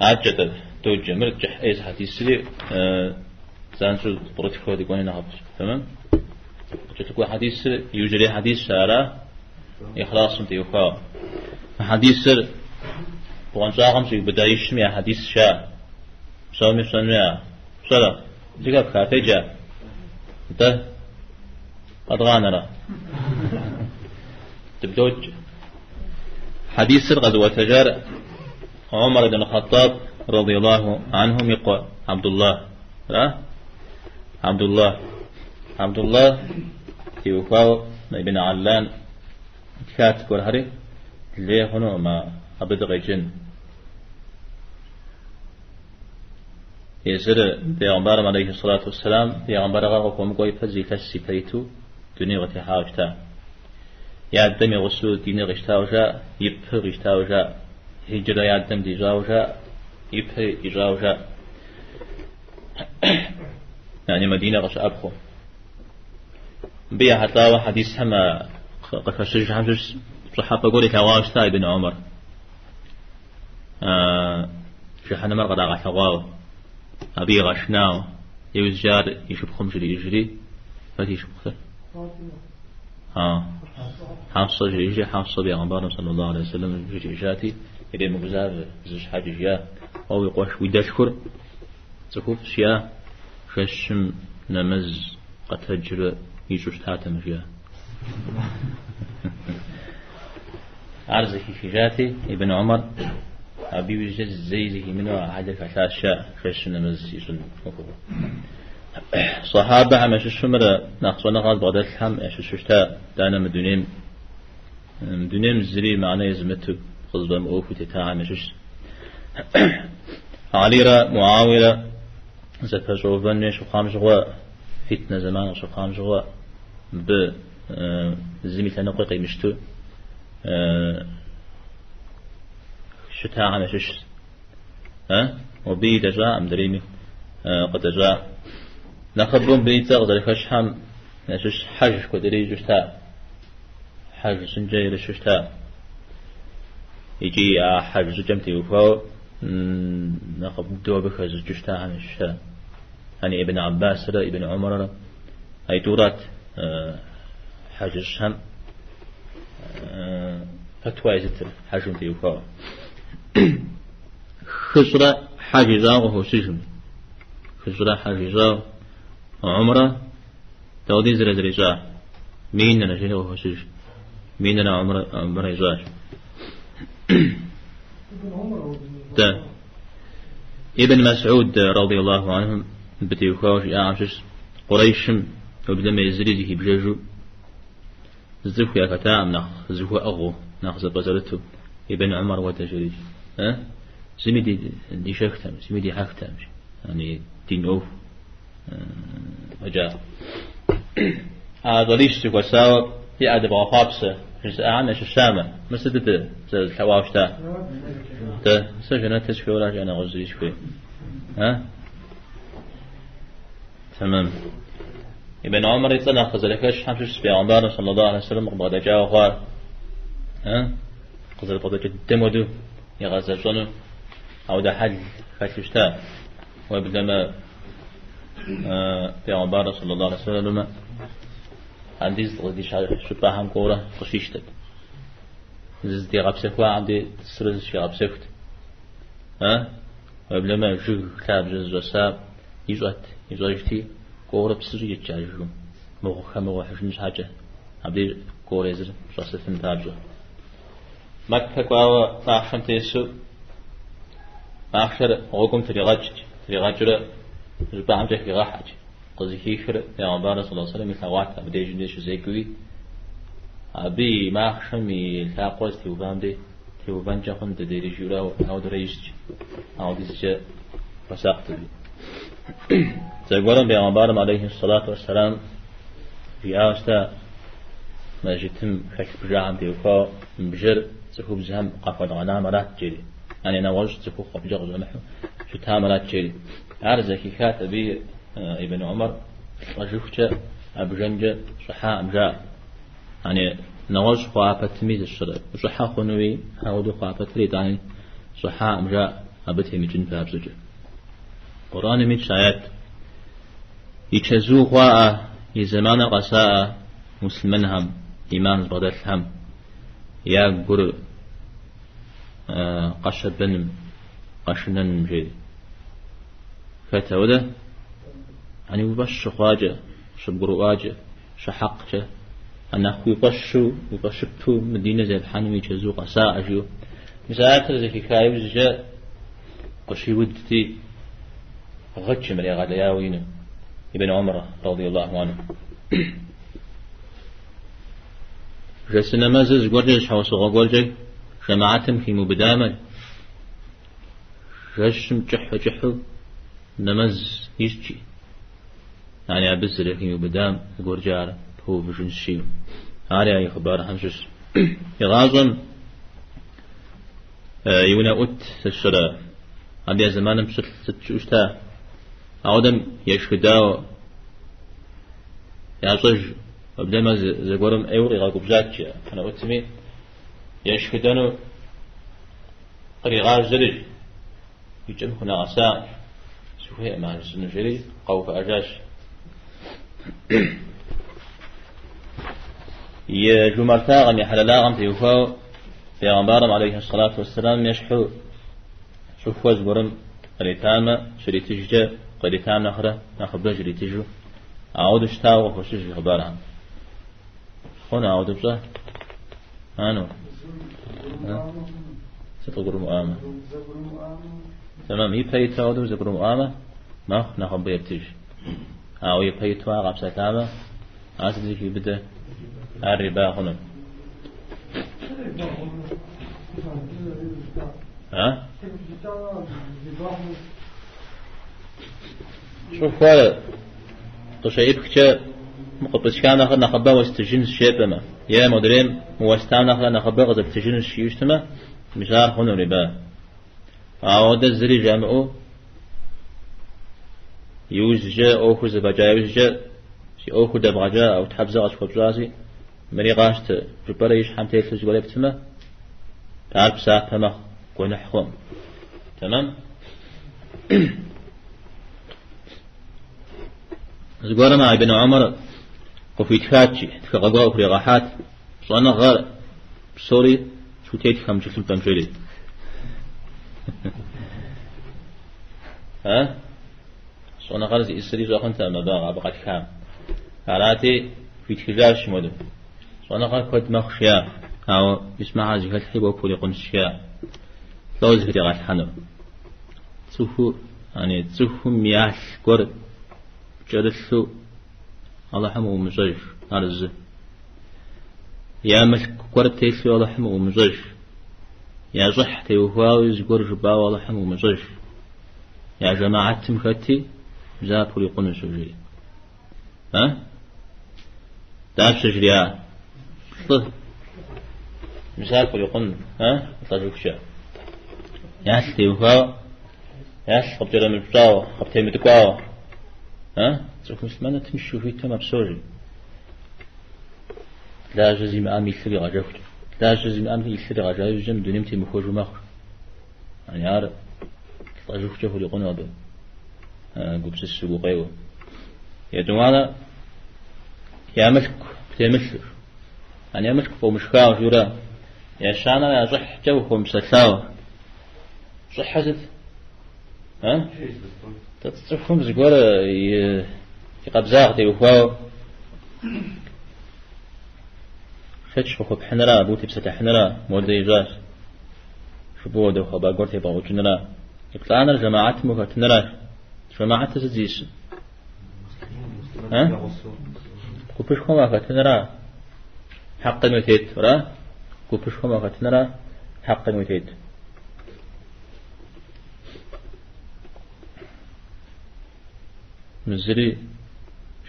عجت توجه مرجح إيش حديث لي زانشو بروتكول يكون هنا تمام تقول حديث يوجد حديث شارع إخلاص تيوخا حديث وانشاهم شيء بدايش ميا حديث شاء سامي سامي صلا جيكا كاتجا ده أدغانرا تبدوج حديث غزوة تجار عمر بن الخطاب رضي الله عنهم يقول عبد الله لا عبد الله يوفاو ابن علان كاتب الهري ليه هنا ما أبدغ جن يسر بيغمبار عليه الصلاة والسلام بيغمبار غاقوم قوي فزي تسي فيتو دنيا غتحاوشتا يعدم يغسو دين غشتاوشا يبه غشتاوشا هجرة يعدم ديجاوشا يبه ديجاوشا يعني مدينة غش أبخو بيا حتى حديث هما قفشش حمش صحابة قولي كواوشتا ابن عمر شحنا مرقد على حواو أبي غشناو يوزجار يشوف خمس يجري فتي يشوف خير حفصة جريجة حفصة بيغمبارنا صلى الله عليه وسلم جريجاتي إذا مجزار زش حاجة جيا أو يقوش ويدشكر تكوف شيا ششم نمز قتجر يجوش تاتم جيا عرض جاتي ابن عمر أبي وجد زيزه منه عدك عشاشة ششم نمز يجن صحابة عمش الشمرة ناقصنا قال بعد الحم إيش الشتاء دانا مدنيم زري معناه يزمته خذ أوف تتاع مشش عليرة معاورة زكاة شوفان شو خام جوا فتنة زمان شو خام جوا ب زمي تنقق مشتو شتاع مشش وبيد جاء مدريمي قد جاء نخبرون بيتا غدر خشحم نشش حج كدري جشتا حج سنجي لششتا يجي حج جمتي وفاو نخب دو بخز جشتا عن الشتا يعني ابن عباس را ابن عمر را اي دورات حج الشام فتوى يزتر حج جمتي وفاو خسرة حج زاغه سجن خسرة حج زاغ عمره تودي زر جاء مين أنا شيء هو سج مين أنا عمره جاء ده ابن مسعود رضي الله عنه بتيوخاوش عامش قريشم وبدم يزريجه بجاجو زخو يا كتام نخ زخو أغو نخ بزرته ابن عمر وتجريج سميدي دي شختم سميدي حختم يعني دين أوف وجاء هذا ليش تقول سوا في أدب وفابسة في عنا شو الشامة مسدد الحواوش تا سجنة تشفي ولا جانا غزريش فيه تمام ابن عمر يطلع خزلكش حمش في عمر صلى الله عليه وسلم بعد جاء وقال خزل بعد جد مدو يغزل شنو أو ده حل خششتا وبدما في عمر صلى الله عليه وسلم عندي زدي شبه هم كورة قشيشتك زدي غبسك وعندي تسرز شي غبسكت وبلما جو كتاب جز وساب يجوتي كورة بسري يتجاجهم مخمة وحشنش حاجة عبدي كورة يزر شخصة تاجو مكة كواوا فاحشم تيسو فاحشر غوكم تريغاج ربع عم جه راحج قصدي خير يا عمر صلى الله عليه وسلم ثوات بدي جندش زيكوي أبي ما خشمي لاقوس تيوبان جاكم تدري جورا أو دريش أو ديش فسقت بي تقولون يا عمر عليه الصلاة والسلام في أوستا ما جتم خش بجام تيوكا بجر سكوب زهم قفض عنا مرات جري يعني أنا وجد سكوب قبجة زمحو شو تامرات جري عرزك كاتبي ابن عمر رجوفته أبجنجة صحاء أمجاء يعني نواج خواهة تميز الشرع صحاء خنوي هاودو خواهة تريد يعني صحاء أمجاء أبتهم يجن فيها بزوجة قرآن ميت آيات يتشزو خواء يزمان قساء مسلمنهم إيمان بدلهم يا قر قشد بنم قشنن جي فتوده يعني يبش خواجه شبقر واجه شحقته أنا يبشبتو مدينة زي الحنمي يتشزو قساء جو مساعات زي كايب زجاء قشي ودتي غتش مريا غالياوين ابن عمر رضي الله عنه جسنا مازز قرجش حوصو قرجي جماعتهم في مبدامة جشم جحو نمز يجي يعني أبزر في مبدام قرجار هو بجنس شيء هذا أي خبر همشش يغازم يونا أت الشراء هذا زمان مشت ستشوشتا عودم يشكداو يعصج وبدا ما زقورم أيوري غاقب جاتشا أنا أتمي يشكدانو قريغار زرج يجب هنا عساء سوهي مع السنجري قوف أجاش يجمرتا غم يحللا غم تيوفاو في غنبارم عليه الصلاة والسلام يشحو شوفوا زقورم قريتاما شريتجا قريتام نخرة نخبر شريتجو أعود اشتاو وخشش خبارها هنا أعود بصح أنا ستقول مؤامة تمام هي بيت تعود زبر مؤامة ما نخبر يبتج أو يبيت واقع بسلامة أصدق في بدء الربا هنا ها شوف هذا تشايف كذا مقبض كان آخر نخبة واستجين الشيء ما يا مدرين واستعمل آخر نخبة قد استجين الشيء يشتمه مشار هنا ربا عود الزري جامعه يوزجا أو خز بجا يوزجا شي أو خد بغجا أو تحبزا أشوف بجازي مري قاشت جبريش حمتي تلج ولا بتمه تعرف ساعة ما قوي حخوم تمام زقورة مع ابن عمر وفي تفاتشي تفقوا وفي غاحات صانا غار بسوري شو تيت خم جسم تمشيلي ها صانا غار زي إسري زو أخنت أما باغا بقى كام علاتي في تفجاش مدو صانا غار كود مخشيا أو يسمع هذه الحبة وفولي قنشيا لوز في غاح حنو تسوفو يعني تسوفو مياه قرد جلسوا الله حمو مزج أرز يا ملك قرد تيسوا الله حمو مزج يا صح تيوفاوز قرج باو الله حمو مزج يا جماعة مختي زابوا يقون سجري ها داب سجريا طه مسافر يقون ها طاجوك شا يا تيوفاو يا خبجر من بتاو خبتي متقاو ها تروح مسلمانة تمشي في تمام بسوري لا جزي ما أمي ثري غجفت لا جزي ما أمي ثري غجايز جم دنيمتي مخوج ومخر يعني عارف طاجوك جفوا يقون أبو قبس السوق قيوه يا جماعة يا ملك بتمشي يعني يا ملك فو مشكاو جورا يا شانا يا صح جو فو مسلساو صح حزت ها تتصرفهم زقولة يقبزاغ تيوفاو فتش خو بحنرا بوتي بسات حنرا مولد يجاش شبو دو خبا قرتي باو جنرا يقطعنا الجماعات مكتنرا جماعات تزيش ها كوبش خما كتنرا حق المتيت ورا كوبش خما كتنرا حق المتيت مزري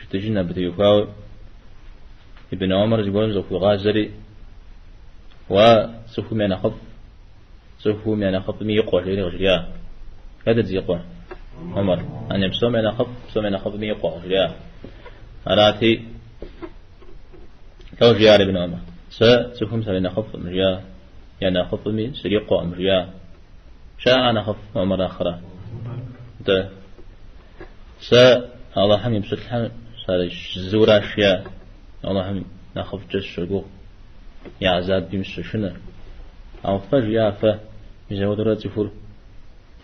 شتجينا بتيوفاو ابن عمر يقول زوفو غازري وسوفو من أخف مي يقوى جيري غجريا هذا زي يقوى عمر أنا بسوم من أخف مي يقوى غجريا أراتي لو جيار ابن عمر سوفو من أخف مريا يعني أخف مي سريقوى مريا شاء أنا خف ومرة أخرى ده الله هم يبسط صار زورا أشياء الله هم نخف جس شجو يا عزاد بيمشي شنو أو فجأة مزود رأس فور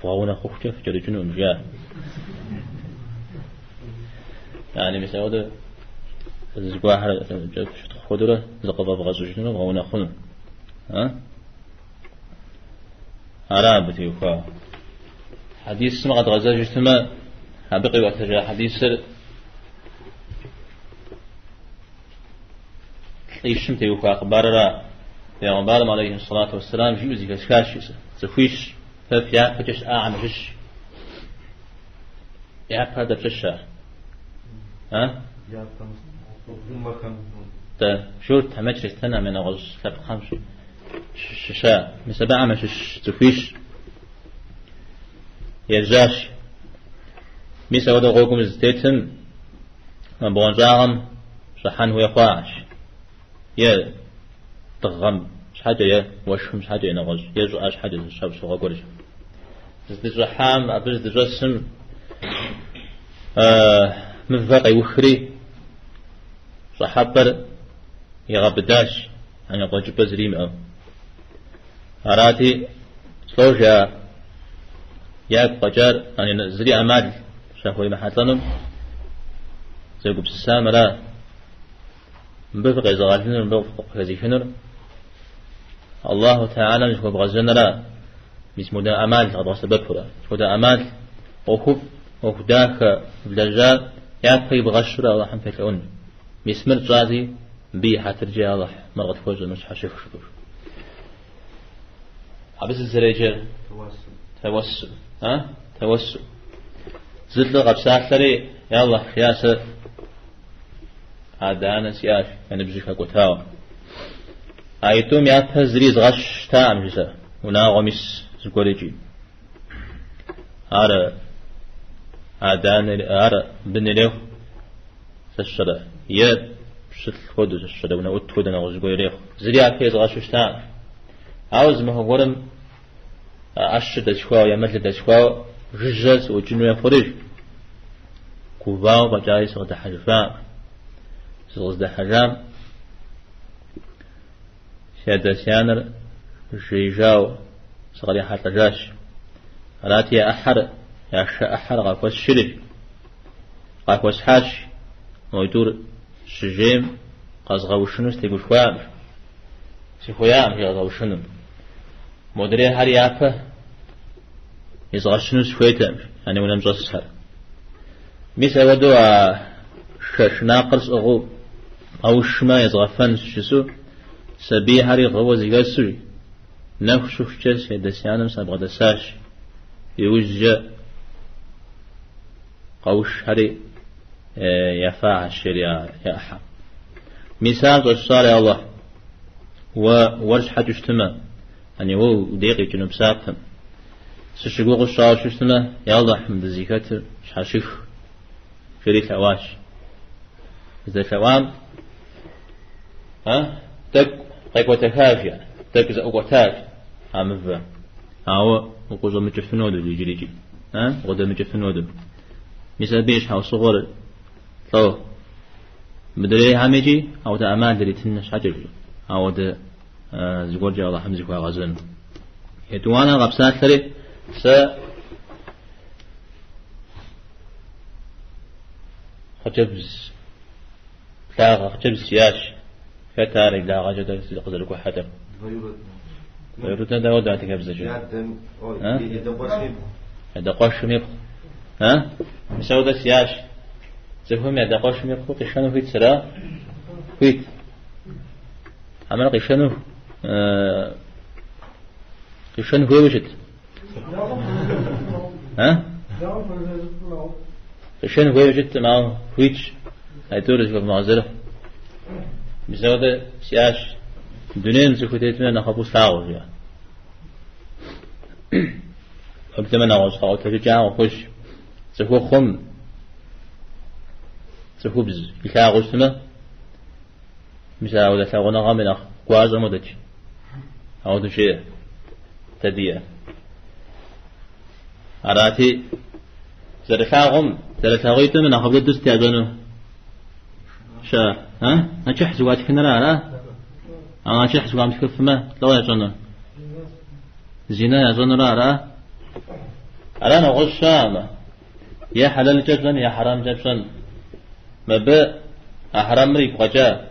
فهونا خوف كيف جري جنون جاء يعني مزود زقاحر جت خضرة زقبا بغزوجنا وهونا خن ها عرابتي وفا حديث سمعت غزاج اجتماع هبقي وقت حديث إيشمتي وفا أخبار را يا مبارم عليه الصلاة والسلام جيوزي كشكاشيس تفويش ففيا فتش أعمش يا هذا بششة ها تا شو تمشي استنى من أغز كاب خمس ششة مسبعة مش تفويش يرجاش ميسا ودا غوكم الزتيتم من بونجاهم شحن هو يخواعش يا تغم شحاجة يا وش مش حاجة ينغز يجو أش حاجة شاب شو غورج زدج حام أبز دجسم مفاق يوخري صحابر يغبداش أنا قاجب بزريم أو أراتي سلوجا يا قجار أنا زري أمال شافوي محطنم زي قبس السامرة مبفق إزغالفنر مبفق هزيفنر الله تعالى مش بغزنرا مش مدا أمال تغضى سببه مدا أمال وخداك بلجال يابقي بغشرة الله حمفك لأن مسمر جازي بي حترجع الله مرغت فوج مش حشيف شكور عبس الزريجة توسل ها توسل زد غبسات لري يا الله خياسة هذا أنا سياش أنا بجيك أقوتاو أيتم يا زريز غش تام جزا ونا غمس زقوليجي أرى أدان أرى بنليه سشرة يد شت خود سشرة ونا أتخود أنا غزقوليه زري أكيد غش تام عاوز ما هو ورم أشد شخوا يمثل شخوا رجز وجنوا فرج كوباو بجاي سقط حجفان سقط حجام شهد سيانر جيجاو صغري حتى جاش راتي أحر يا أحر غاكوس شري غاكوس حاش ويدور شجيم قازغاو شنو ستيقو شوام سيخويام يغاو شنو مدري هاري عفا يزغر شنو سفويتام يعني ولا مجسر ميسا ودو شناقرس أغو أو شما يزغر فن شسو سبي هاري غو زيغا سوري نخشوف جس يدسيانم سابغا دساش يوجه قوش هاري يفاع الشريعة يا أحا مثال قصار يا الله وورش حاج اجتماع يعني هو دقيقة جنوب سابهم سشقوق الشعار شفتنا يا الله حمد الزكاة شحاشيف شريك عواش إذا شوام تك قيقوة كافية تك زأوقتاك عمفا أو وقوزة مجفنودو ليجي غدا مجفنودو مثل بيش حاو صغر طو بدري هميجي أو دا أمان دري تنش حجر أو دا زقور جاء الله حمزك وغزن يتوانا غبسات لري خجبز لا خجبز سياش كتاري لا غجد قدرك وحدم ويرتنا دا ودا تكبز جو يدا قوش ميخ مساو دا سياش زفهم يدا قوش ميخ قشانو فيت سرا فيت عمل قشانو قشانو هو وجد قشانو هو وجد معه فيتش هيتورز في المعزلة مساو دا سياش دونين زكوتيتنا نخبو ساعو فيها أبتما نغوز خاو تفجع وخش زكو خم زكو بز إلها غزتما مثلا أولا تاغونا غامنا قوازا مدج أو دشيه تدية أراتي زرفاهم زرفاغيت من أخذ الدست يزونه شا ها نشح زواتك نرى أنا نشح زوام تكف ما لا يزونه زنا يزونه لا أنا نقول شام يا حلال جبسن يا حرام جبسن ما ب أحرام ريك وجا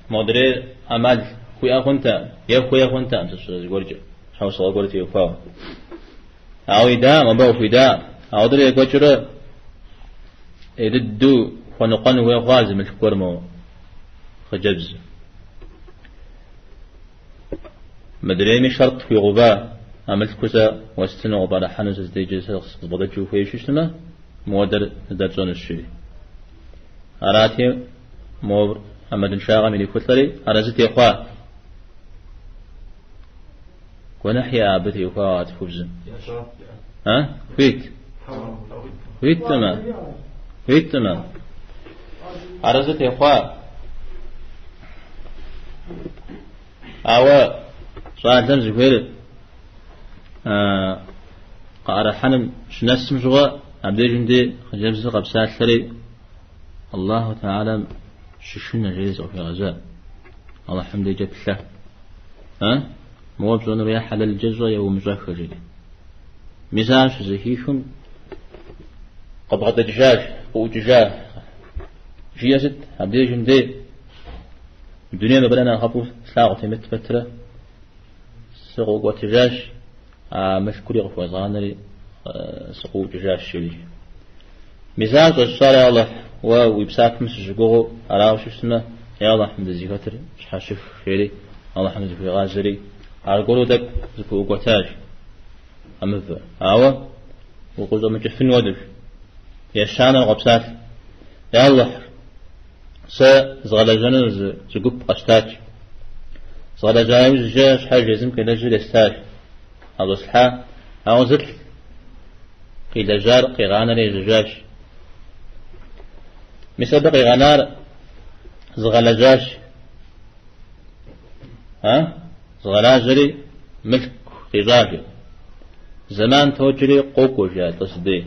مدري أمل خويا كنت يا خويا كنت أنت شو يقول شو صار قلت يفهم أو إذا ما بقى في إذا أو دري يقول شو إذا دو فنقن ويا غازم الكورمو خجبز مدري مش شرط في غباء عملت كذا واستنى وبعد حنز ديجيس بدأ تشوف إيش اسمه مودر درجون الشيء أراتي مور أمد شاغا من يكتري أرزت يقوى ونحيا أبت يقوى أتفوزن ها فيت تمام أرزت يقوى أو صار تمزق فيل قارة حنم شنسم شغى عبد جندي خجبز قبسات ثري الله تعالى ششنا جيز في غزاء الله الحمد لله جت له ها مو بزون رياح على الجزء يوم مزخر جدي مزاج زهيشم قبضة دجاج ودجاج جيزت عبد جندي الدنيا ما بدنا نخبو ساعة مت فترة سقوق وتجاج مشكوري غفوة زانري سقوق دجاج شلي مزاج الشارع الله ويبساك مسجقوه على وش اسمه يا الله حمد الزكاتر شحاشف شيري الله حمد في غازري على قولو دك زكو قتاج أمذ عاوة وقوزو مجفن ودف يا شانا وغبسات يا الله زغلجان زقب قشتاج زغلجان زجاج حاجة يزم كلا جل استاج هذا صحا أو زل قيل جار قيغانا لي زجاج مسبق غنار زغلجاش ها زغلاجري ملك قيغاجي زمان توجري قوكو جاء تصدي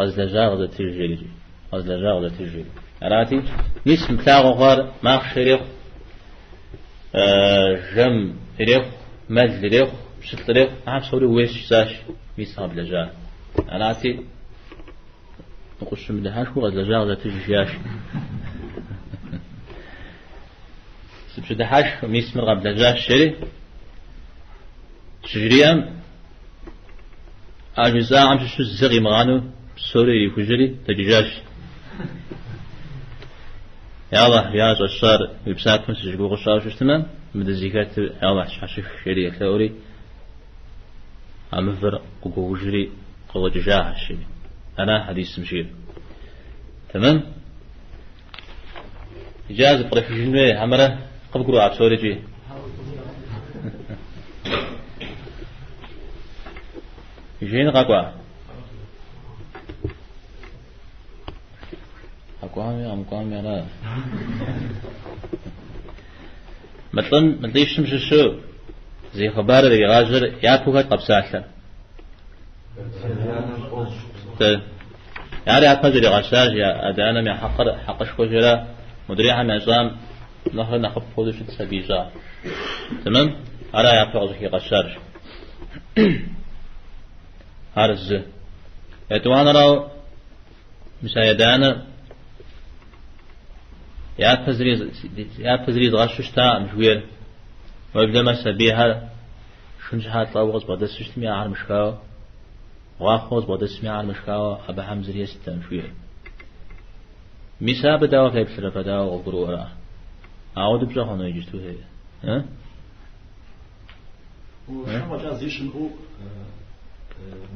غزلجا غزة تجري غزلجا غزة تجري أراتي نسم تاغو غار ماخ شريخ جم ريخ مد ريخ شت ريخ عارف سوري ويش ساش ميصاب لجا أراتي نقص من دهاش وغزلجا غزة تجرياش سبش دهاش ميس من قبل لجاش شري شجريام أجزاء عم شو الزغي مغانو سوري يفجري تجيجاش يا الله يا جشار يبساك من سجقو غشار شو تمام من الزكاة يا الله شاشف شري ثوري عم فرق قو وجري قو ججاه الشري أنا حديث مشير تمام إجازة طرف الجنوية عمره قبل قروع بسوري جي يجين قاقوا أقوامي لا مثلا مليش تمشي شو زي خبار اللي غاجر يعرفوا قبساته يعني أتمنى اللي غاشاج يا أدانا من حقش كوجرا مدريها من نظام نهر نخب فودش سبيجا تمام أرى يعرفوا ذكي غاشاج هارز يتوانا راو مسايدانا يا تزريز غشش تا مشوير ويبدأ ما سبيها شنج هات لوغز بعد سشتمي على مشكاو واخوز بعد اسمي على مشكاو أبا حمزري ستا مشوير ميسا بداو كيف سلف بداو وقروا وراه أعود بجاهنا يجتو هي ها وشو ما جاز يشنو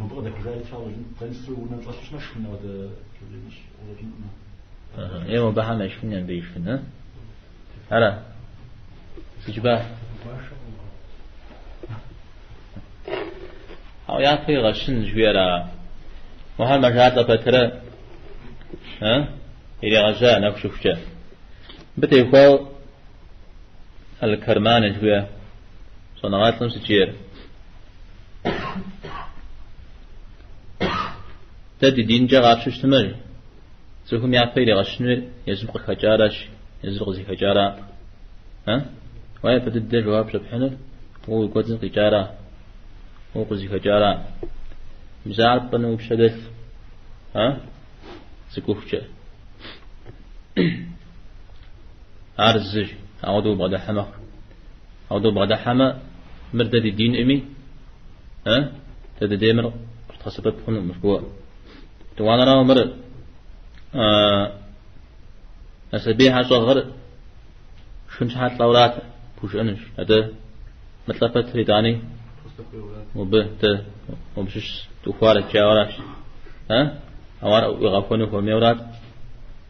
نبغى كذا يتفاوض تنسو ونتلاش نشوفنا هذا كذا ولكن إيه ما بحنا يشوفنا بيشوفنا هلا سجبا أو يعطي غشن جويرا مهم مجال بترى ها إلى غزاء نكشف جا بتيقول الكرمان جويا صنعات لمسجير تدي دين جاء شو استمر زهم يعفير غشنو يزبق خجارش يزبق زي خجارة ها وين بدد جواب شبحنا هو يقول زي خجارة هو زي خجارة مزعل بنو بشدث ها سكوفشة عرزج عودو بعد حما عودو بعد حما مردد الدين أمي ها تدي ديمر تحسبت هنا مشبوع توانا راو مر أسبيها صغر شنش حات لورات بوش أنش هذا مثل فتري داني وبه وبشش تفارق جاوراش ها أوار يغفونه وميورات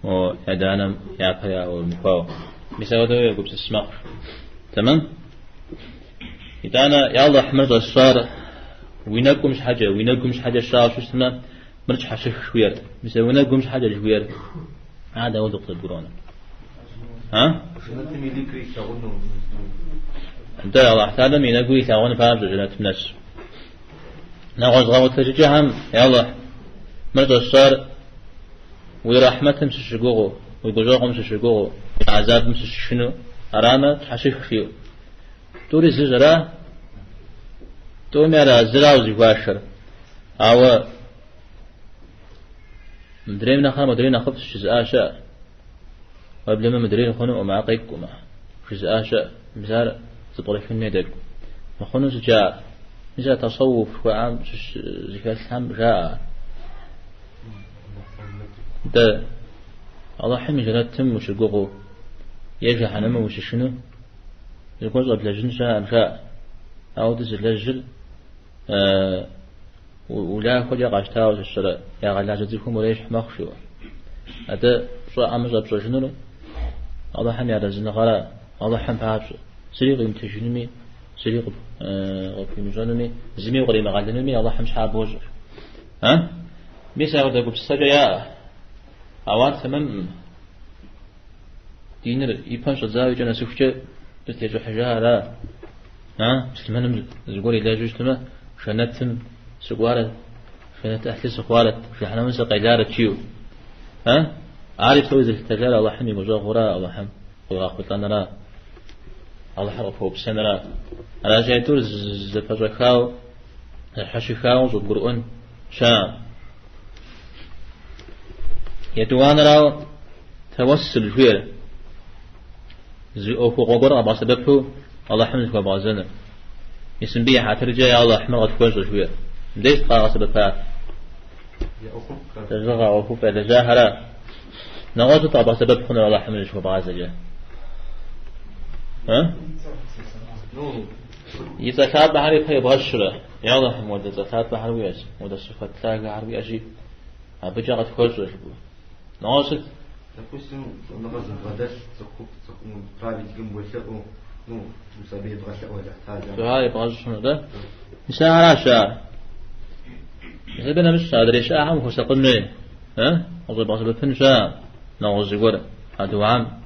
ويدانا يعفيا والمفاو بيساوي ده يقول بسمع تمام يدانا يا الله حمد الصار وينكم مش حاجة وينكم مش حاجة شاو شو اسمه مرج حشش شوير بيساوي وينكم مش حاجة شوير هذا هو دكتور برونا ها انت يا الله تعالى مين أقول يساوون فاهم جنات الناس نغوص غوت تجهم يا الله مرج الصار ويرحمتهم سشجوه ويجوزهم سشجوه عذابهم سشنو أرانا حشش خيو توري زجرا تومي على زراو زيواشر أو مدرين نخا مدرين نخبط شزء شاء وقبل ما مدرين خنو ومع قيكما شزء شاء مزار تطرح في الندق مخنو سجاء مزار تصوف وعام زكاة الحم جاء ده الله حمي جرات تم وش الجوجو يجي حنما وش شنو يقول قبل جن شاء شاء أو تزل الجل ولا خد يقاش تاوز الشراء يا غلا جزيكم وليش مخشوا هذا شو أمر جاب شو شنو الله حمي على زين غلا الله حم فاش سريق يمتجنمي سريق في مجنمي زمي وغري مغلنمي الله حم شعب وجر ها بيساوي ده قبل سجيا أوان ثمن دينر يبانش الزاوية جنا سوفجة بتيجو حجارة ها مسلمان زقولي لا جوجتنا شنتم سقوارة شنت أحلى سقوارة في حنا من سقيلارة تشيو ها عارف توزع التجارة الله حمي مجا غراء الله حم ويراقب لنا لا الله حرف هو بسنة لا أنا جاي تور زفجكاو حشكاو زقرؤن شام يتوان راو توسل جوير زي أوفو غبر أبغى سببه الله حمد وبعزنا اسم بيه حترجع يا الله حمد تكون جوير ليش قاعد سببها تجرع أوفو فلجاهرة نغاز طبعا سبب خنا الله حمد وبعزنا ها يزكاة بحري في بغشرة يا الله حمد زكاة بحري وياش وده صفات تلاقي عربي أجيب أبجع تكون جوير ناصر допустим نغز الغداش تقوم قابل جنب وشقه نو مسابيد غشاء ولا حاجة فهاي بغش شنو ده مساء راشا يبنا مش صادري شاء هم هو سقني ها أقول بغش بفن شاء نغز يقول هذا عام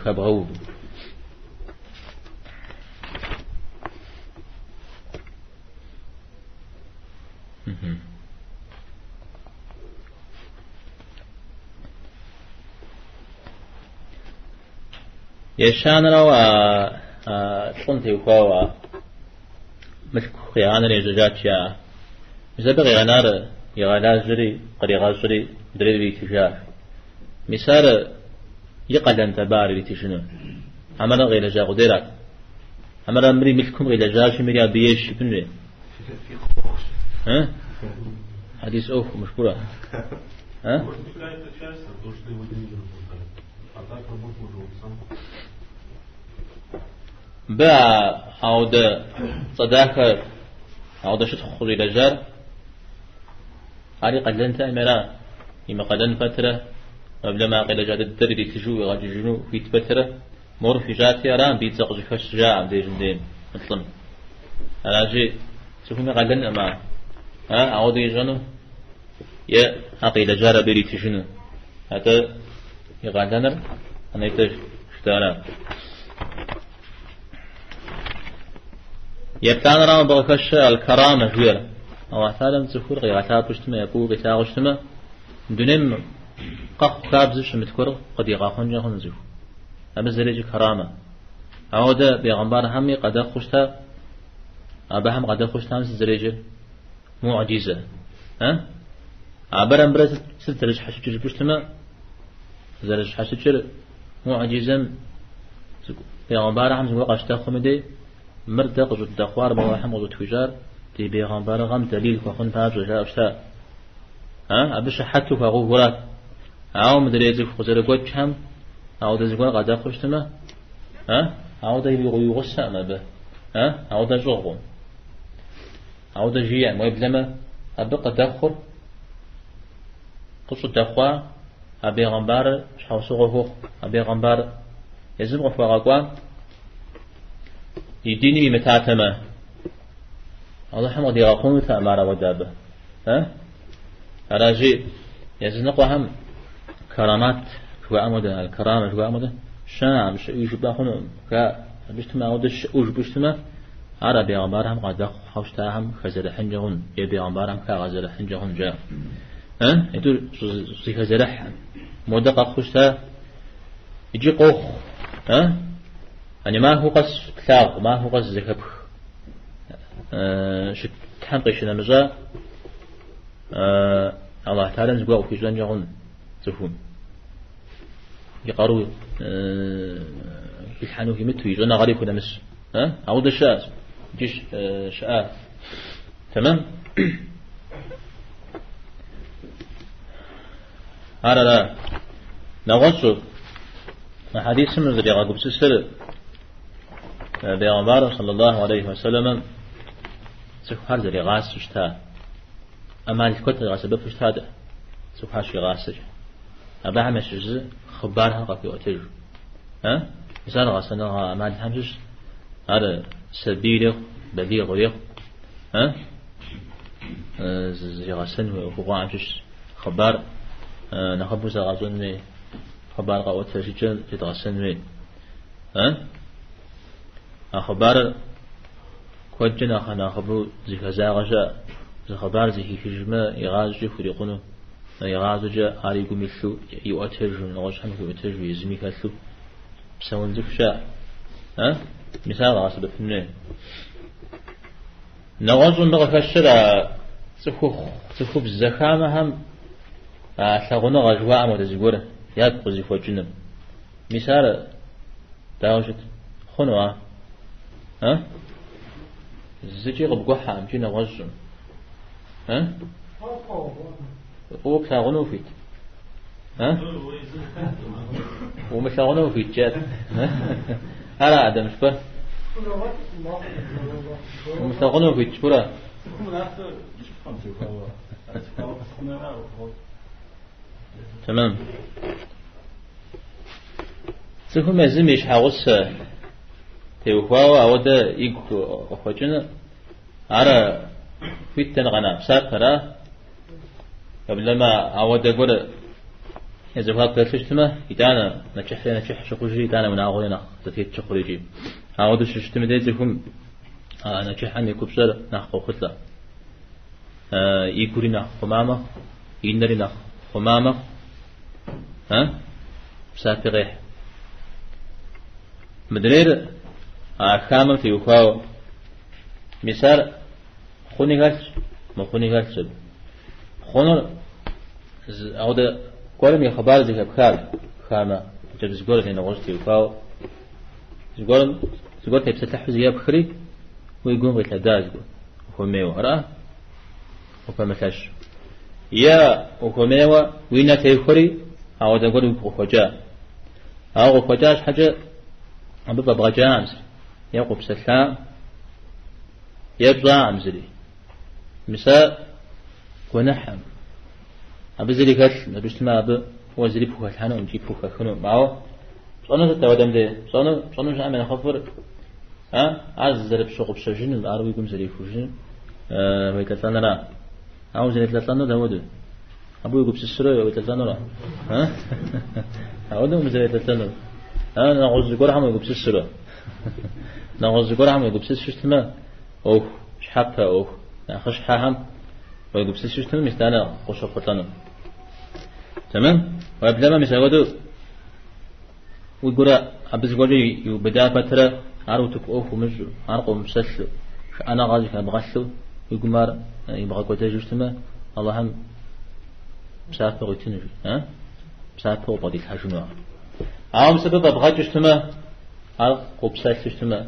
خبهو يشان روا قنتي وقوا مش خيانة رجاجات يا مسبق يغنار يغلا جري قريغا جري دري تجاه مسار يقدن تباري تشنو عمل غير جا قدرات عمل امري ملكم غير جا شمريا بيش بني ها حديث اوف مشكورة ها باع عود صداقة عود شت خوري لجار علي قدن تأمرا إما قدن فترة قبل ما قيل جاد الدري تجو غاد جنو في فترة مر في جاتي أرام بيت زق جفش جاء عند جندين مثلاً أنا جي شوفنا قدن أما ها عود يجنو يا قيل جار بري تجنو هذا يقدنر أنا يتج اشترى يبتان رام بغكش الكرامة جوير الله تعالى تذكر غيرتها بشتما يبو غيرتها بشتما دونم قق كابزش متكر قد يقاخن جاهن زف أما زريج كرامة عودة بيغمبار همي قد خشتا أبهم قد خشتا زريج معجزة ها عبر أمبرز سترج حشجر بشتما زرج حشجر معجزة بيغمبار هم زوق أشتاق مدي مردق جد دخوار بواحم وضو تجار تي بيغمبار غم دليل كخن تاج وجاء أشتاق ها أبش حتى فغو ورات أو مدريزك خزر قد هم أو دزقوا قد خشتما ها أو ده يبغى يغسى ما به ها أو ده جوهم أو ده جيع ما يبلمه أبقى دخر قصة دخوا أبي غمبار شحوسوه أبي غمبار يزم غفوا يديني متعتما الله حمد يقوم تأمر ودابه ها أراجي يزنقهم كرامات هو أمده الكرامة هو أمده شام يجبهون كبشتما ودش بشتما عربي غمبارهم قد خوشتاهم خزر حنجهن يبي غمبارهم كغزر حنجهن جاء يدور زي خزر مدق خوشتا يجي قوخ يعني ما هو قص كلاغ ما هو قص زكب شت حنقيش نمجا الله تعالى نزقوا في جنجهن زفون يقارو يلحنوا في متو يجونا غريب ولا مس عود الشاء جيش شاء تمام هذا لا نغصو حديث من ذي عقب سسر بيغمبار صلى الله عليه وسلم سكحار ذي غاس اشتا أما الكتر غاس بفشتا سكحار شي غاس أبا عمش جزء خبارها قفي أتجر مثال غاسنا أمال همش هذا سبيله بليغ له زي غاسن وقوع عمش خبار نخبر زغازون خبار قوة تججل جدغاسن وين خبار كوجنا خنا خبر زي كزاغجا زي خبار زي كجمة يغاز فريقونه يغاز جا عليكم يشو يؤتجر نغش هم يؤتجر يزمي كسو بسون زفشا مثال غاسب فنين نغش نغش الشرع سخوف الزخامة هم ثغنا غجواء متزجورة ياد قزيف وجنب مثال داوجت خنوا زجي غبقوحة أمجينا غجم هو كلاغنو فيت ومشاغنو فيت جات على عدم شبه ومشاغنو فيت شبرا تمام سيكو مزميش حاوس تيوخواوا أودا يقو أخوجنا على فيت تنغنا بساقرا قبل لما عود أقول إذا فات تلشتمه يدانا نشح شخوجي يدانا من عقولنا تثيت شخوجي عود الشتمه ديزهم نشح عني كبسر نحقو خطلة يقولنا خمامة ينرنا خمامة بسافريه مدرير أحكام في وفاو مثال خوني غالش ما خوني غالش خونو أودا قولم يخبار ذيك بخال خامة جبز قولم ينغشتي وفاو زقولم تبسطح زيا بخري ويقوم بيتلداز وفميو رأى وفمساش يا وفميو وينا تيخري أودا قولم وفجاء أو وفجاش حاجة أبقى بغجامز يقوم بسلام يبزع عمزلي مساء ونحم أبزلي كاتل أبشتما أب وزلي بوكا الحانو ونجي بوكا خنو معه صنو تتودم دي صنو شعمل أخفر عز زلب شوق بشجن العربي يقوم زلي فوجن ويتلتان لا أو زلي تلتان داودو أبو يقوم سسرو ويتلتان لا أودو مزلي تلتان نغز قرحة ما يقوم سسرو نغز قرحة ما يقوم سسرو أوه شحبها أوه نخش حهم ويقول سيستم مستانا قشة قطنا تمام ويبدأ ما مساودو ويقول أبز قولي يبدأ فترة عارو تكوف ومجو عارقو مسلسل أنا غازي كان بغسلو ويقول مار يبغى قوتي جوستما الله هم مسافة غيتنجي مسافة وبعدي الحجنوع عام سبب أبغى جوستما عارقو بسالس جوستما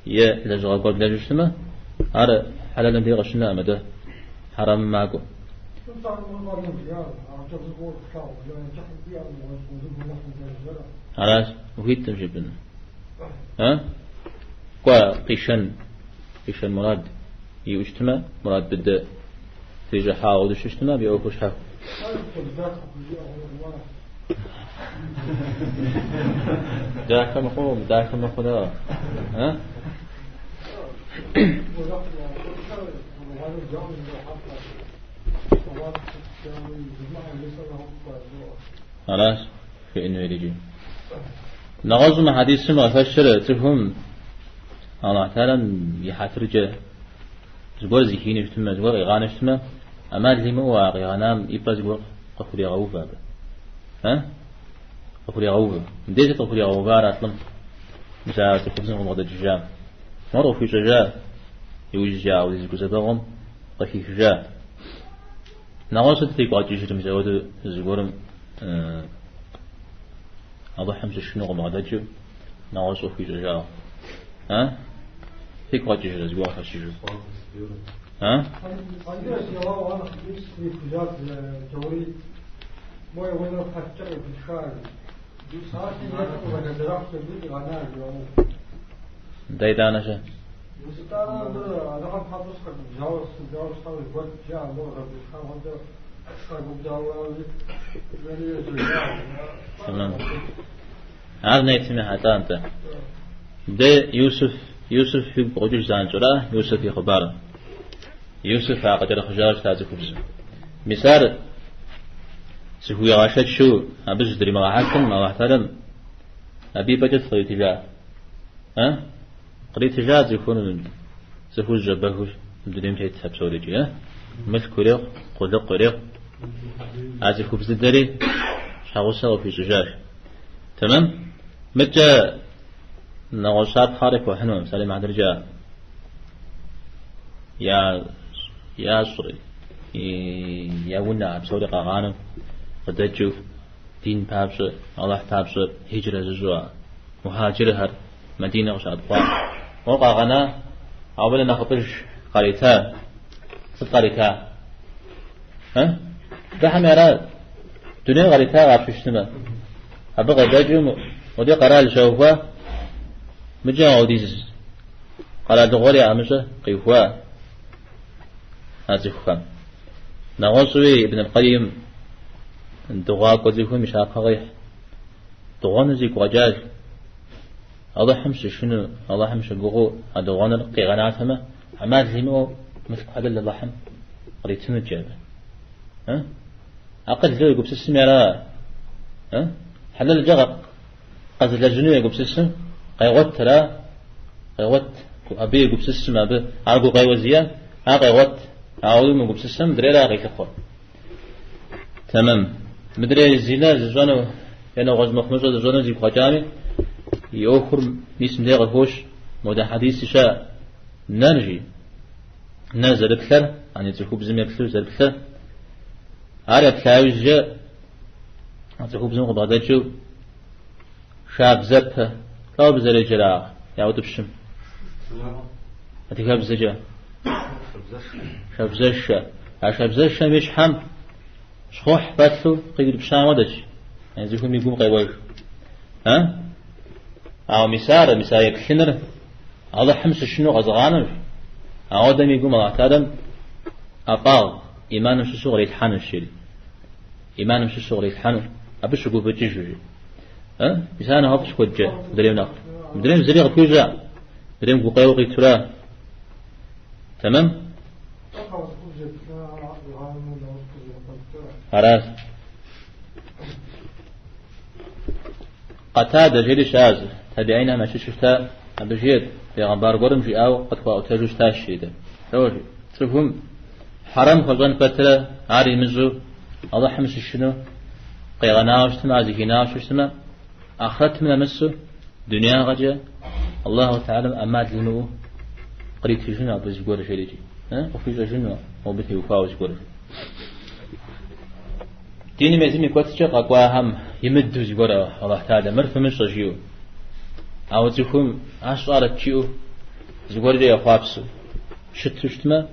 يا لجغا قول لا جوستما عار حلالا دي غشنا أمده حرام معكو علاش وهيت تمجبنا قوا قيشن مراد يجتمع مراد بده تيجي حاول يجتمع بيوقش حاول داك مخوم داك مخدا خلاص في إنه يجي نغزم حديث ما فشر تفهم الله تعالى يحترج زبور زكين يجتمع زبور إغان يجتمع أما اللي مو غنام يبقى زبور قفل يغوفا قفل يغوفا مديت قفل يغوفا أصلا مساعد تخبزن غض الججام مروا في ججام يوججا ويزكو زبغم قفيف جا نغزت تيك عجيش المساعد زبورم أضحى مش شنو غمادجو نغزو في ججام في قاعدة جزء واحد شيء عندنا سيارة وأنا خليش في كجات جوري ما يوانا فكر بالخارج ساعتي ما تكون على دراسة اللي غنى اليوم دايدانا شيء يستانا أنا هم حافظ كم جاوز صار يقول جا الله رب الخير هذا أكثر مجاوز تمام هذا نيتنا حتى أنت ده يوسف في قدر زانجرا يوسف في خبر يوسف عقدر خجار تازي خبز مثال سهوي عاشت شو أبز دري ما حكم ما واحترم أبي بجت قريت جاء قريت جاء يكون سهول جبهه بدون شيء تحب سوري جي مثل كوريق قدر قريق عازي خبز دري شاوسه في سجار تمام متى نغشات خارق وحنون سليم عبد الرجال يا صري يا ونا بسوري قاغانم قدجو دين بابس الله بابس هجرة زجوا مهاجر هر مدينة وشاد قا وقاغنا أولا نخطش قريتا ست قريتا ده هم يرى دنيا قريتا غابشتنا أبغى دجو ودي قرال شوفه مجا عوديز قال دغوري عمشه قيفوا هذا نغصوي ابن القيم دغاء قذيفه مش عقاقيح دغان زي قجاج الله حمش شنو الله حمش قغو دغان القيغاناتهما عماد لينو مثل هذا اللي لحم قريتنا الجابه عقد ذو يقول بسسم يرى حلل الجغب قد الجنو يقول بسسم قيوت ترى قيوت أبي يقول بسسم أبي عارقو قيوزيا قيوت عاودو من يقول بسسم دري لا غير تقول تمام مدري الزنا زجانو أنا غاز مخمسة زجانو زي قجامي يأخر باسم ده غفوش مودا حديث شاء نرجي نازل بثر يعني تخوب زمي بثر زل بثر على تلاوز جاء تخوب زمي قبضات جو شاب زبها لا بزر جراء يعود بشم أتكاب زجا شاب زشة عشاب زشة مش حم شخوح باتلو قيد بشام ودج يعني زيكم يقوم قيواج أو مسار يكشنر هذا حمس شنو غزغانر أو دم يقوم الله تعالى أقال إيمان مش شغل يتحن الشيء إيمان مش شغل يتحن أبش يقول بتجوج مثلا هذا شو وجه دريم نقل دريم زريق كوجا دريم قوي ترى تمام خلاص قتادة جيل شاز تابعينا ما شفتا أبجيد في غبار قرن في أو قد قاو تجوز تاشيدا توجي تفهم حرام خلقان فترة عاري مزو الله حمس شنو قيغناوش تما زكيناوش تما آخرت من مسو دنيا غجا الله تعالى أماد لنو قريب في جنة أبو زيقور شريجي وفي جنة وبثي وفاو زيقور ديني مزيمي كواتشق أقواهم يمدو زيقور الله تعالى مرف من صجيو أو زيكم عشرة تشيو زيقور دي أخوابسو شتو شتما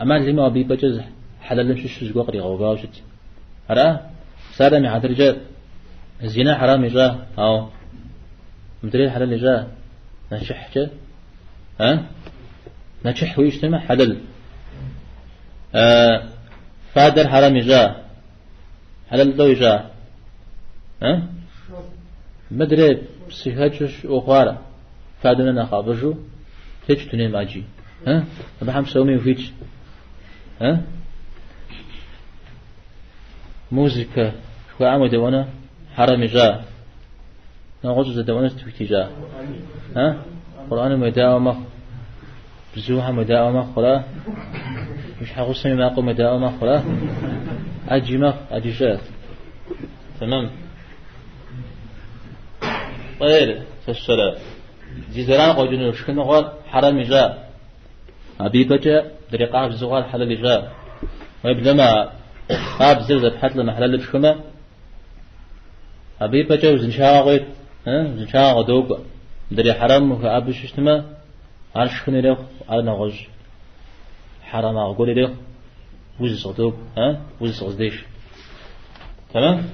أماد لما أبي بجز حلال شش زيقور قريغ وغاوشت أرى سادة مع درجة الزنا حرام جاء أو مدري حلال جاء نشح جاء نشح ويجتمع حلال فادر حرام جاء حلال ضوي جاء مدري سيهاجش أخوارا فادنا نخابجو تيج تنين ماجي بحم سومي وفيج موسيقى شو عمو دوانا حرام جاء نغوز دوانا استويتي جاء قرآن مداوة مخ بزوها مداوة مخ خلا مش حقوسني ماقو مداوة مخ خلا أجي مخ أجي جاء تمام غير فالصلاة زيزران قوجنو شكنا غال حرام جاء أبي بجا دريقا بزوغال حلال جاء ويبلما قاب زرزة بحث لما حلال بشكما أبي بجا وزنشاء غير زنشاء غدوق دري حرام وكأبي ششتما عرش كني له على نغج حرام أقول له وز صدوق وز صديش تمام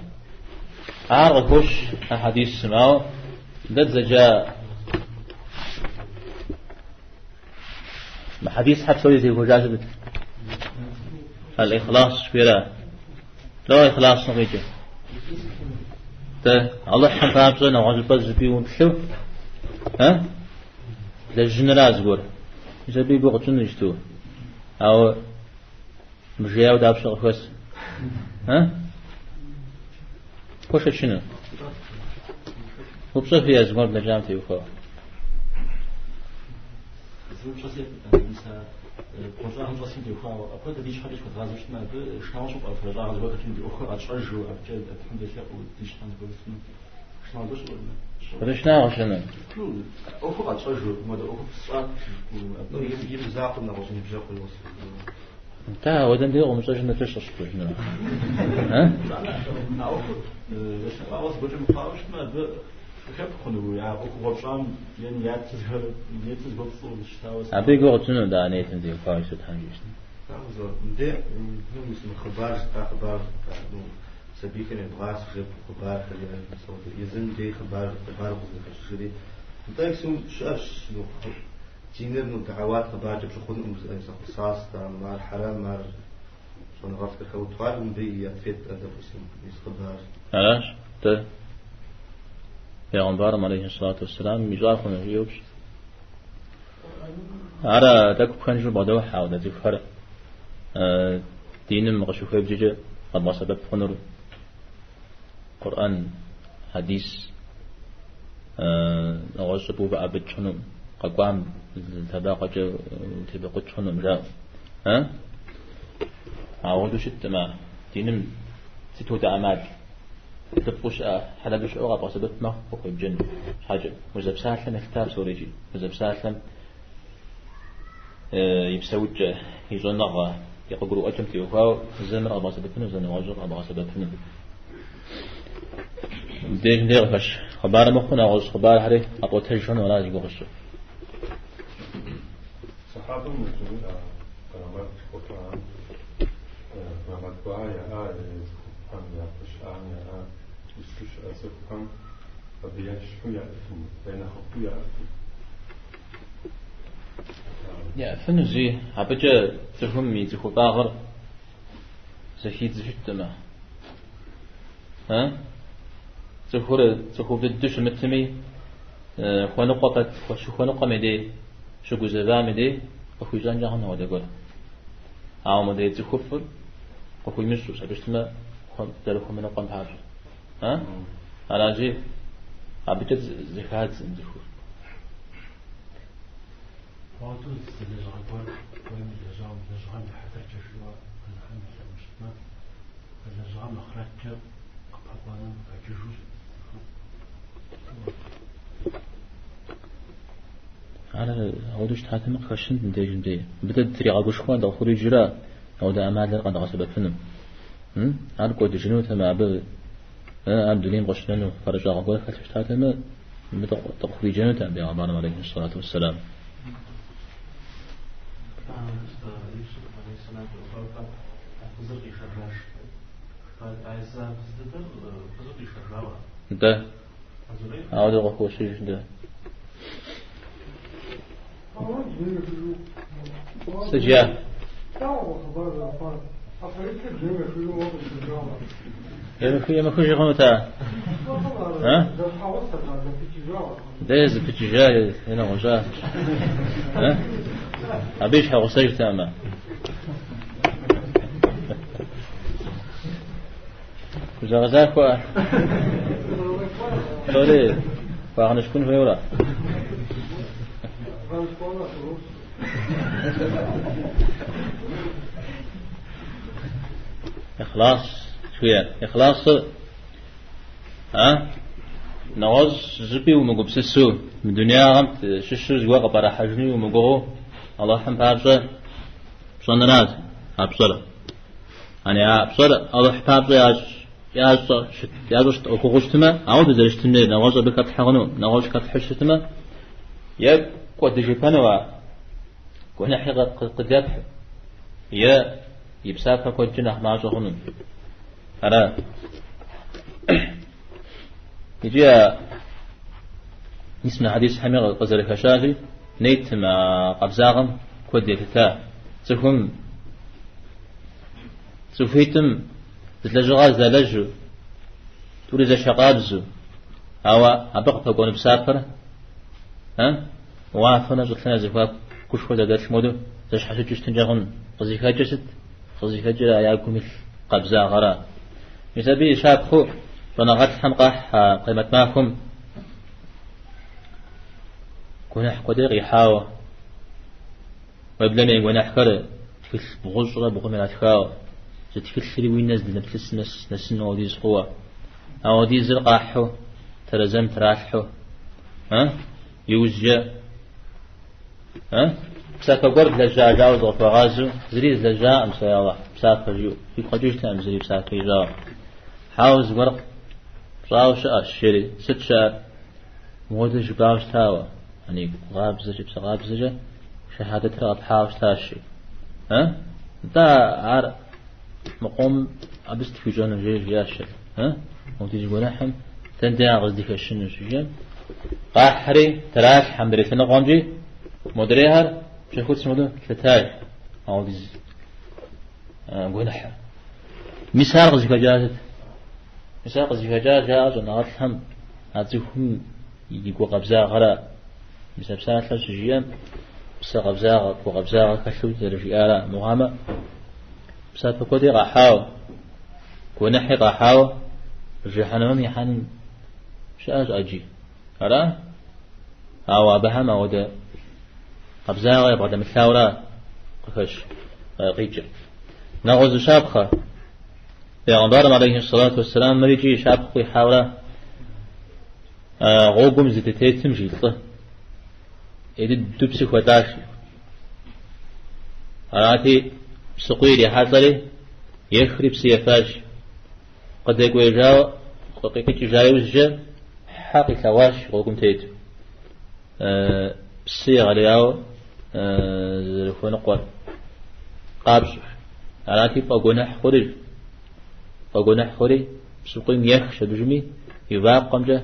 عارف وش أحاديث سماو لذا ما حديث حب سوي زي وجازب الإخلاص فيرا لا إخلاص نقيجه الله حم فامسنا وعجب بزبيون شو للجنراز قول زبي بقتن يشتو أو مجياو دابش غفوس خوش شنو وبصير في أزمار لجامتي وخو Kontra haben was die Frau, aber die ich hatte ich gerade nicht mehr Schnauze auf der Sache wollte die auch gerade schon abgeld von der Sache und die stand gewesen. Schnauze oder? ولا شنو شنو؟ auch gerade schon mal auch sagt يجيب زعف من عشان يبجح خلاص تا ودن دي قوم سجن نفسش شنو auch das raus wird im Frau mal ich habe خنو ja auch وشام يعني jetzt wird so geschaut أبي قلت شنو ده نيتن دي فايش تهانيش also ده müssen خبر سبيك إن الغاز خب خبر خلينا نسوي يزن دي خبر وزن خشري نتاعك سو شاش نو جينر نو دعوات خبر تبش خون صاص مع الحرام مع شو نغفت الخوت فارم بي يفيد أدب اسم يسخبر علاش ده پیغمبر علیه الصلاة والسلام میجار خونه یوبش على تاكو كانجو بعده حاول تذكر دين مغشوفه بجيجه قد سبب خنر قرآن حديث نغشبو بأبد شنو قام تباقج تبقى شنو جاء عودو شت ما دين ستود أماد تبقوش حلبش أوغا بغسبت ما وخي بجن حاجة مزب ساتلم كتاب سوريجي مزب ساتلم يبسوج يزون نغا يقولوا أجم تيوفاو زمر أبغى سبتنا زن واجر أبغى سبتنا ديج نديرفش خبار مخنا غوش خبار هري أبغى تجشون ولا يقولش صحابة مسلمين كلامات القرآن كلامات بايا هم يا فشان يا يسكش أسفهم فبيش شوية أفهم بين خطوية أفهم يا فنزي عبجة تفهمي تخو باغر زهيد زهدما تخو بدش متمي خنقطت وشو خنقة مدي شو جزء مدي وخو جان جهنم وده قول عام مدي تخفر وخو يمشوا سبشتما دلخو من قم حاجة على عبجة زهاد زخور فاتوز لجعبر وين لجعم حتى جشوا الحمد لله مشتنا لجعم أخرج قبضنا أجوز على عودش تحتم خشن ديجندي بدأ تري عقوش خوان دا خوري جرا أو دا أمال قد غصب فيلم على كود جنو تما عبد عبدالين قشنو فرج عقول خلف تحتم بدأ تخوري جنو تما بيعبارنا عليه الصلاة والسلام يوسف عليه السلام وقال فزقي شراش قال عيسى فزقي شراوة ده عود غفو شيء ده سجيا يا ما كل شيء قمتها ها ده إذا بتجاه هنا وجاه ها أبيش حوصير تاما وجازاك وا سوري فاغنش كن فيورا إخلاص شوية إخلاص ها نواز زبي ومقب سسو من دنيا غمت ششو زواق برا حجني ومقوه الله حم بابزة صنرات أبصر أنا أبصر الله حبابزة ياز أخوشتما أو بزرشتني نواز بكت حغنو نواز كت حشتما يب قد جبنوا كنا حقا قديات يا يبسافا قد جناح ما جهنم أنا يجي اسم حديث حمير القزر كشافي نيت مع قبزاغم كود يتتا تفهم سوفيتم تلجغاز لجو تريد شقابزو أو أبقى تقول بسافر ها وعفنا جتنا زفاف كش خدا دات مودو تش حسيت جستنجغن قزيكا جست قزيكا جرا ياكم قبزاغرا يسبي شاب خو فنغت حمقح قيمة معكم كنا قدر يحاو وبلمي ونحكر في بغشرة بقوم الأشكاو تتكسر وين نزل نفس نسن وديز قوة أو ديز القاحو ترزم تراحو ها يوزجا ها بسافر قرب لجا جاوز غفغازو زريز لجا أمس يا الله بسافر جو في قدوش تام زري بسافر جاو حاوز ورق راوش أشري ست شهر مودج باوش تاوى يعني غابزج بس غابزج شهادة رغب حاوش تاشي ها دا عار مقوم أبست في جون جيج ياشل ها وتيجي بنحم تندع غزدك الشنو شجن قاحري تراش حمري تنقونجي مدريهر شخوت سمدو تتاج أو ديز بنحم مثال غزدك جازت مثال غزدك جاز ونغتهم هاتفهم يجيكو قبزا غرا مثال ساعة شجيان بس قبزا كشوت رجيالا مغامة بس فكودي قاحاو ونحي قاحاو جهنم يحن شاز أجي أرى أو أبهم أو ده قبزا يبغى مثاورة قفش قيجة نغز شابخة پیغمبر عليه الصلاة والسلام مريجي شابخ يحاوله غوغم زيتتيتم جيلته إذا دبسي خداش أراتي سقيري حاصلي يخرب سيفاش قد يقول جاو قيقيك جايوز جا حقي كواش غوغم تيتو بسي غلياو زرفون قوار قابش أراتي فاقونح خورج فاقونح خوري بسقيم يخش بجمي يباق قمجة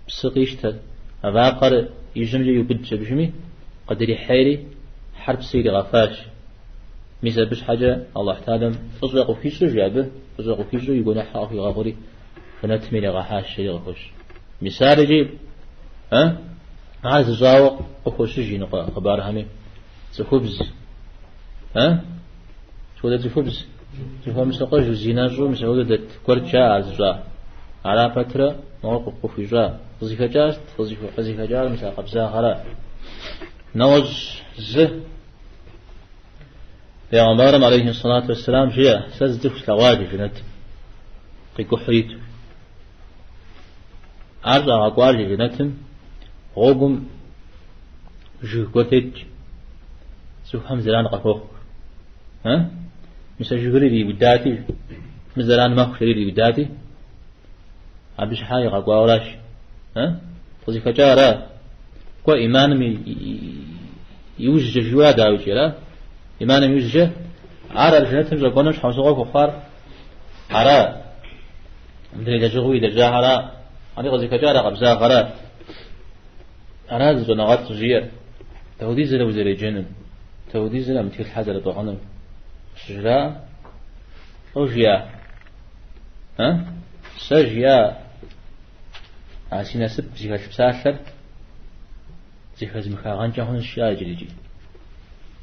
بسقيشتل أباقر يجمجة يبدش بجمي قدري حيري حرب سيري غفاش مثل بش حاجة الله تعالى أصدق فيش جابه أصدق فيش يقول نحا في غفوري فنتمني غحاش شيء غفوش مثال جيب ها عايز زاوق أخوش جي نقا خبار همي تخبز ها شو ده تخبز تفهم مسقج زيناجو مسقج ده كورتشا عزجا على فترة موقف في جا وظيفة جاست وظيفة جاست مثل قبزة غراء نوج پیغمبرم علیه الصلاة والسلام جاء سزدف لواجه جنت قيكو حريت أرجع أقوال جنتم غوبم جوكوتج سوهم زلان قفوخ ها مثل جغري لي بداتي مزلان ما خشري لي بداتي عبش حاجة أقوالاش ها فزي كجارة كو إيمانم يوجد جوا داوجي لا إيمانم يوجد عرى الجنتم جاكونش حوصوغو كفار عرى مدري لجغوي لجا عرى عندي غزي كجارة قبزا غرى أراز جنغات جير تودي زلا وزري جنن تودي زلا متيل حاجة لطوغنم شجرا أو جيا ها سجيا عسينا سب زيها شبساشر زيها زمخاغان جاهون الشياء جليجي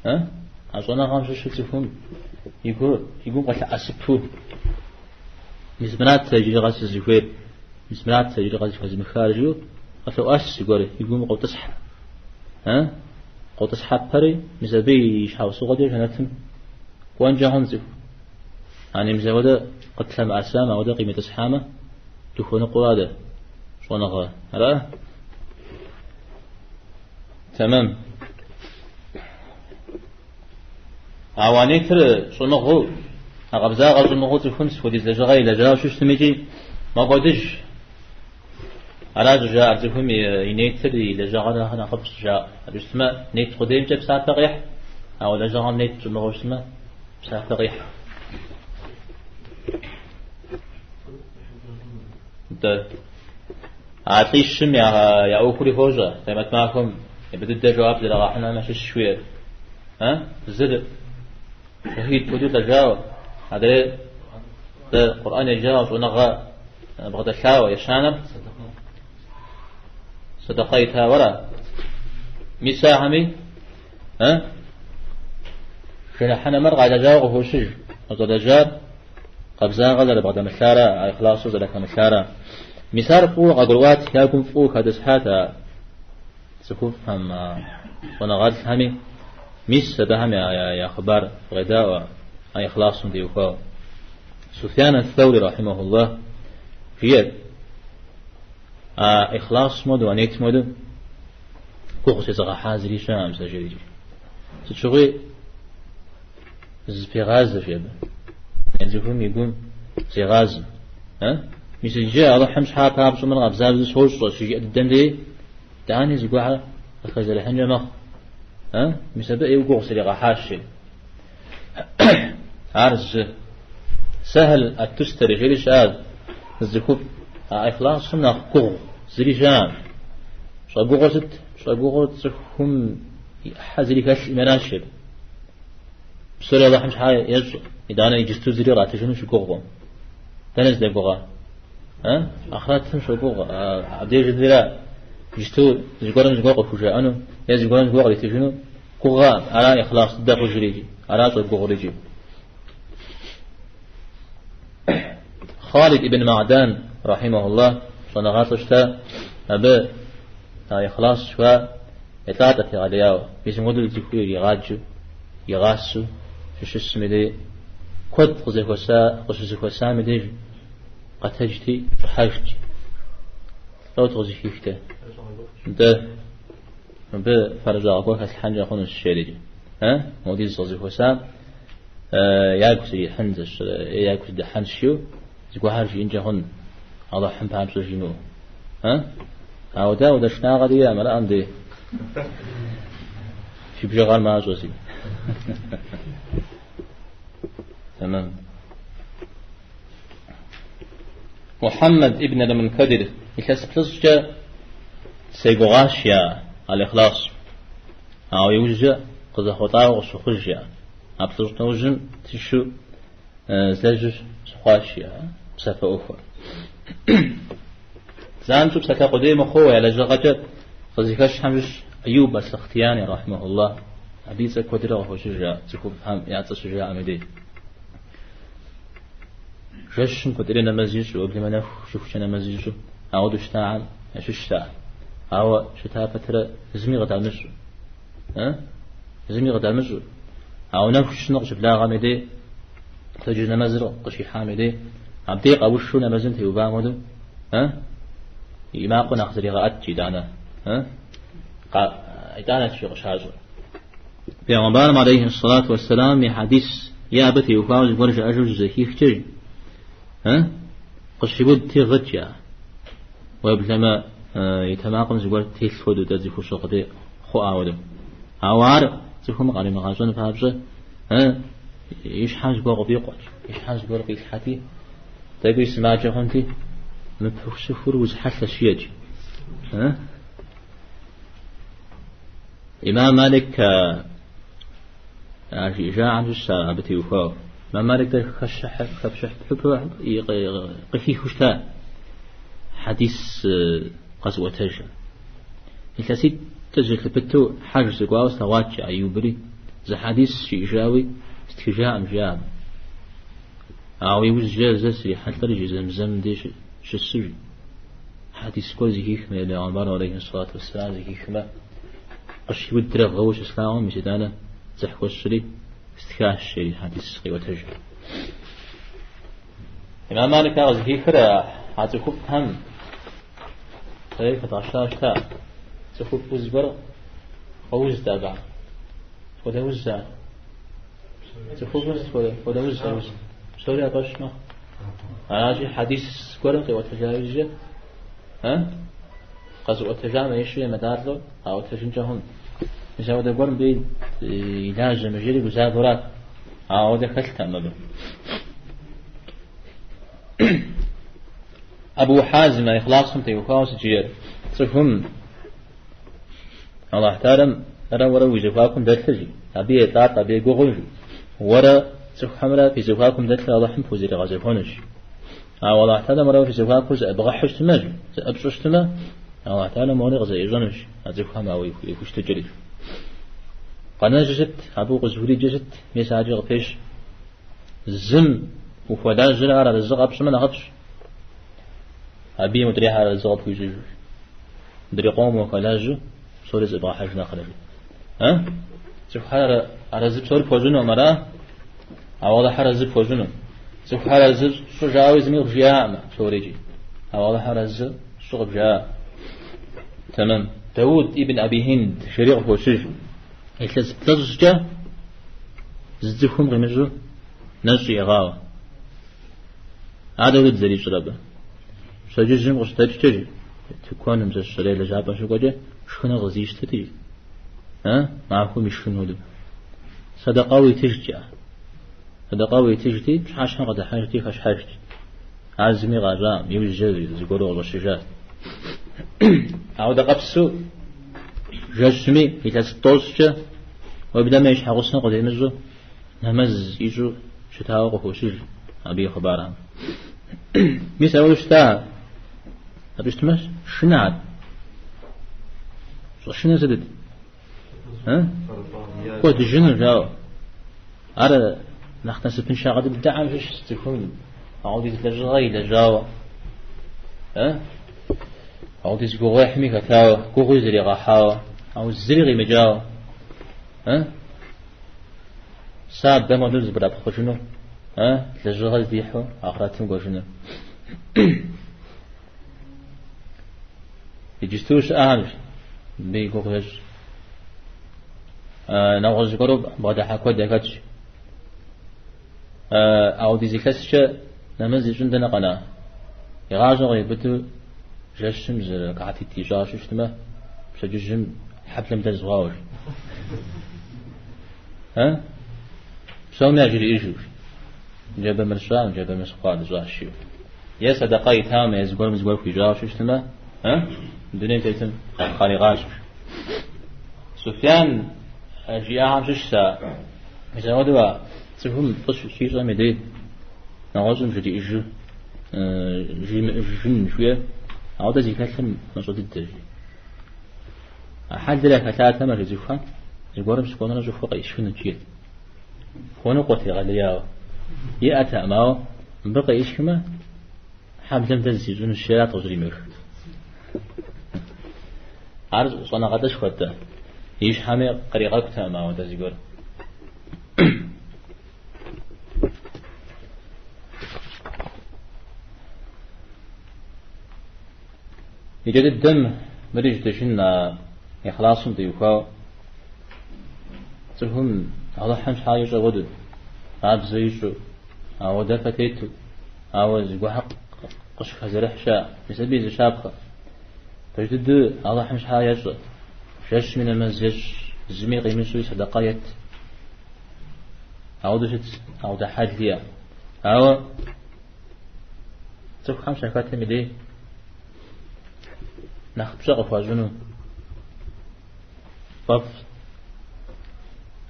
ها عصونا غامش شتفهم يقول قتل أسبو مزمنات تجري غاس زيفير مزمنات تجري غاس زمخارجو قتل أسس يقول قو تصحى ها قو تصحى بري مزبي شحاو سوغدي جنتم وان جاهون زيف يعني مزودا قتل مع أسامة ودا قيمة أسحامة تكون قرادة شو نغى هلا تمام عواني ترى شو نغو أغبزا غزو نغو تفهمس ودي زجاغي لجا شو استميجي ما قدش على جاء تفهم ينيتر لجاغا هنا قبس جاء الاسماء نيت قديم جاب ساعة تغيح أو لجاغا نيت نغو اسماء ساعة تغيح عطيش شم يا أوكري فوجا لما تماكم بدأ جواب للا راحنا ماشي شوية ها زد شهيد بدو تجاوب هذا القرآن يجاوب ونغى بغد الشاوى يشانم صدقيتها ورا مساهمي ها شنحنا مرقى جاوب هو شج وزدجار قبزان غزل بعد مشارة إخلاص زلك مشارة مسار فوق قدروات يكون فوق هذا سحاتا سكوف هم ونغاد همي ميس هم يا خبر غداء أي إخلاص ديوكا سفيان الثوري رحمه الله في إخلاص مود ونيت مود كوخ سيزغ حازري شام سجري تشغي زبيغاز فيب يزفهم يقوم زغاز ها مثل جاء الله حمش حاب هاب شو من غبزاب زوج شيء الدم دي داني زقوا الخزل حنجة مخ ها مثل بقى يوقع سريع حاش عارز سهل التستري غير شاد الزكوب إخلاص سمنا قو زري جام شو قوغت شو قوغت هم حزري كاش مناشب بسورة الله حمش حاي يج إذا أنا يجستو زري راتجنو شو قوغم تنز ده قوغا ها أخراتهم شو قوغ عبدي جديرة جستو زقورن زقوق فوجا أنو يا زقورن زقوق لتجنو قوغا على إخلاص دقو جريجي على زقوق ريجي خالد ابن معدان رحمه الله صنعات اشتا أبا إخلاص شوا يتعطى في علياو بيسم قدر الزكوير يغاجو يغاسو شو اسمه دي كود قصة مديج قتجتي فحاجتي لو تغزي فيكته ده بفرج أقوى الحنجة خون الشريج ها مودي صزي وسام ياكسي حنز ياكسي ده حنشيو زكوا هارجي إنجا هون الله حم بهم سجينو ها أو ده وده شناغة دي أمر عندي في بجغال ما أجوزي تمام محمد ابن المنكدر يكسبلسجا سيغوغاشيا الإخلاص أو يوجد قد خطأ وسخرجيا أبصر توجن تشو زلج سخاشيا بسفة أخرى زانتو بسكا قديم أخوة على جغجة فزيكاش حمش أيوب السختياني رحمه الله حديث كودرة وهو شجاع تكون هم يعطي شجاع أمدي جشن كودرة نمزيجو قبل ما نشوف شو نمزيجو أعود اشتاعل شو اشتاعل أو شتاع فترة زميغة على نشو زمي غدامج أو نفش نقش بلا غامدي تجد نمزر قشي حامدي عبدي قوشو نمزن تيوبا مدو ما قنا خزري غات جدانا إدانا في غشاجر بيغمبار عليه الصلاة والسلام حديث يا بتي وفاوز ورجع أجوز زكي ختري قش بود تغتيا ويبلما يتماقم زوار تيسفود تزيفو شقدي خو أودم عوار زكو مقالي مغازون فابزه إيش حاج بقى بيقعد إيش حاج بقى بيحتي تبي سماع جهنتي مبفوش فروز حتى شيء إمام مالك جاء عن الساعة بتي وفاو إمام مالك ده خشح قفي خشتا حديث قصوى تجا الكسيد تجي لبتو حاجة سقوا وستواتش أيوبري ذا حديث شيجاوي استخجاء مجاب أو يوز جازسري حتى رجي زمزم ديش شسري حديث كوزي هيك ما لعمر عليه الصلاة والسلام زي هيك ما قش يودر غوش إسلام مجدانا زحكو الشري استخاش الشري حديث قوى تجا إمام مالك أغزي هيك حتى خب هم طيب 15 تا تخب وزبر ووز دابع وده وزع تخب وده وزع سوري أباش ما أجي حديث قرن وتجاوز قصو وتجاوز يشري مدارلو أو تجنجهم مثلا وده قرن بين علاج مجري بزادرات أو ده خلت مبر أبو حازم إخلاصهم تيوخاوس جير صفهم الله تعالى أرى ورا وجفاكم دلتجي أبي إطلاع أبي جوجل ورا صف حمرة في زفاكم دلتلا الله حم فوزي لغازفونش الله تعالى مرة في زفاكم أبغحش تمج أبشش تما الله تعالى موني غزي جنش أزفهم أو يكوش تجري قناة جت أبو قزوري جت مساجي غفيش زم وفدا جل على الزق أبش من أغبش أبي مدري على الزق بيجي مدري قوم وخلاجه صور زبا حاجنا خلاجه شوف حال على زب صور فوجنا مرا أول حال زب فوجنا شوف حال زب شو جاوز ميل جاء ما صوريجي أول حال زب شو جاء تمام داود ابن أبي هند شريق فوشج يتلز تزجة زدكم غمجو نجي غاوة هذا ولد زري شربه سججم غشتاج تجي تكون مز الشري لجابة شو قجة شخنا غزيش تتي معكم يشخنوا له صدقاوي تجتي صدقاوي تجتي مش عشان قد حاجتي خش حاجتي عزمي غرام يوجد زقولوا والله شجاع أو دقبسو جسمي يتستوسجة وبدأ ما يشحق السنة قد يمزو نمز يجو شتاو قفوشيج أبي خبارها ميس أول شتاو أبيش تمش شنعد شنو زدت قد الجنة جاو أرى نختنس بن شاقد بدعم فيش تكون أعود يتلجغي لجاو أعود يزقوغي حمي كتاو قوغي زري غحاو أو الزريغي مجاو ساب دم ودوز بلا بخشنو تلجغي ديحو آخراتهم قوشنو يجستوش أهمش بيقوغيش نغز قرب بعد حكوة دكاتش أو دي زكاسش نمزي جندنا قناة يغاجغ يبتو جاشم زر قعتي تيجاش اشتما بسججم حبل مدز غاوش بسوم يجري إيجوش جاب مرشان جاب مسقال جاشيو يا صدقاء تام يزقول مزقول في جاش اشتما الدنيا تيتم خالي غاش سفيان جاء عم ششة مثلا ودوا تفهم قص شيء زي دي نعوزم جدي إيجو جن شوية عودة زي كلام نصوت الدرجة حد لك ثلاثة ما جزوفها يقولون سكونا نجوف قيش شنو جيل هون قتل غلياو يأتى معه بقى إيش كما حمزة تزيزون الشارع تجري مر عارض صنع قدش خدته يش حامي قريقك تما وتزيقر يجد الدم مريج تشنا إخلاصهم تيوكا تهم الله حمش حاجة غدد عاب زيشو أو دفتيتو أو زيقو حق قش خزرح شاء بسبب زشابخة تجد الله حمش حاجة شش من المزج زمي قيمة سوي صدقايت أو دشت أو دحاج ليا أو تف خمس شكات ملي نخبش غفاجنو طف